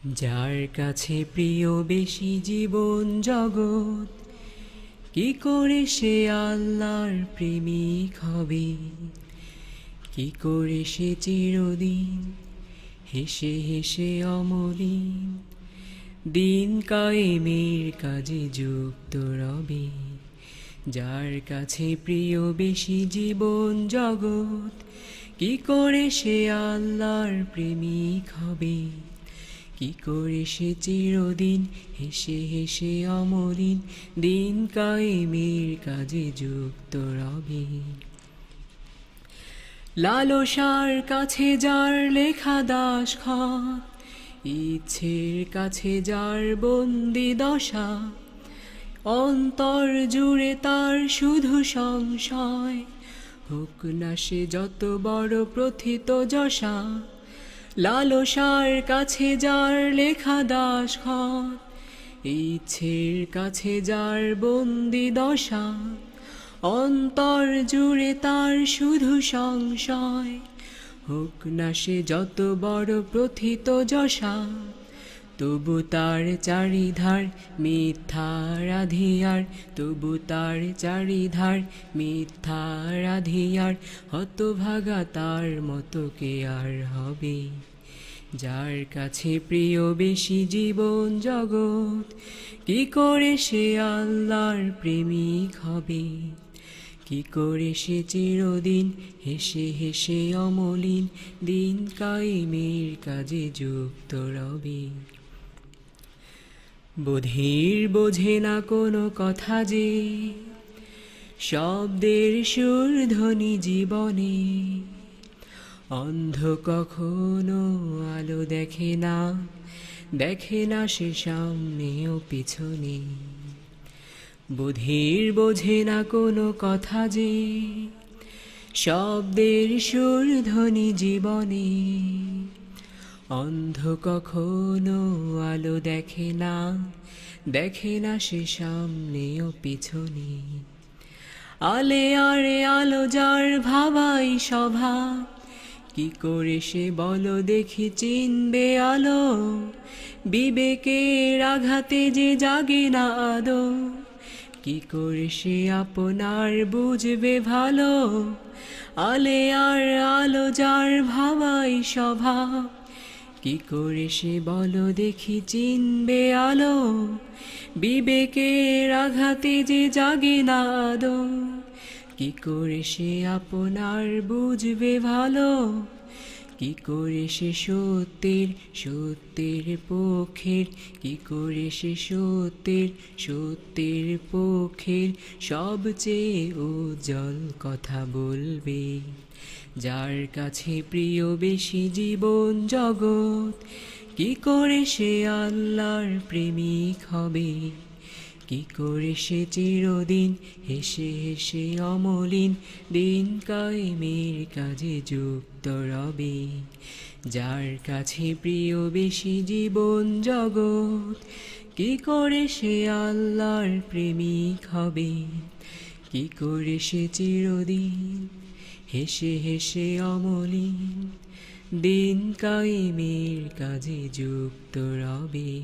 যার কাছে প্রিয় বেশি জীবন জগৎ, কি করে সে আল্লাহর প্রেমিক হবে? কি করে সে চিরদিন হেসে হেসে অমলিন দিন কায়েমের কাজে যুক্ত রবে? যার কাছে প্রিয় বেশি জীবন জগৎ, কি করে সে আল্লাহর প্রেমিক হবে? কি করে সে চিরদিন হেসে হেসে অমলিন দিন কায়েমের কাজে যুক্ত রবে? লালসার কাছে যার লেখা দাসখত, ইচ্ছের কাছে যার বন্দি দশা, অন্তর জুড়ে তার শুধু সংশয়, হোক না সে যত বড় প্রথিত যশা। লালসার কাছে যার লেখা দাসখত, ইচ্ছের কাছে যার বন্দি দশা, অন্তর জুড়ে তার শুধু সংশয়, হোক না সে যত বড় প্রথিত যশা। তবু তার চারিধার মিথ্যার আধিয়ার, তবু তার চারিধার মিথ্যার আধিয়ার, হতভাগা তার মতো কে আর হবে? যার কাছে প্রিয় বেশি জীবন জগৎ, কি করে সে আল্লাহর প্রেমিক হবে? কি করে সে চিরদিন হেসে হেসে অমলিন দিন কায়েমের কাজে যুক্ত রবে? বধির বোঝে না কোনো কথা যে, শব্দের সুর ধ্বনি জীবনে, অন্ধ কখনো আলো দেখে না, দেখে না সে সামনে ও পিছনে। বধির বোঝে না কোনো কথা যে, শব্দের সুর ধ্বনি জীবনে, অন্ধ কখনো আলো দেখে না, দেখে না সে সামনে ও পিছনে। আলে আরে আলো যার ভাবাই স্বভাব, কি করে সে বলো দেখি চিনবে আলো? বিবেকের আঘাতে যে জাগে না আদো, কি করে সে আপনার বুঝবে ভালো? আলে আর আলো যার ভাবাই স্বভাব, কি করে সে বলো দেখি চিনবে আলো? বিবেকের আঘাতে যে জাগে না আদো, কি করে সে আপনার বুঝবে ভালো? কি করে সে সত্যের সত্যের পক্ষের, কি করে সে সত্যের সত্যের পক্ষের সবচেয়ে উজ্জ্বল কথা বলবে? যার কাছে প্রিয় বেশি জীবন জগৎ, কি করে সে আল্লাহর প্রেমিক হবে? কি করে সে চিরদিন হেসে হেসে অমলিন দিন কায়েমের কাজে যুক্ত রবে? যার কাছে প্রিয় বেশি জীবন জগৎ, কি করে সে আল্লাহর প্রেমিক হবে? কি করে সে চিরদিন হেসে হেসে অমলিন দিন কায়েমের কাজে যুক্ত রবে?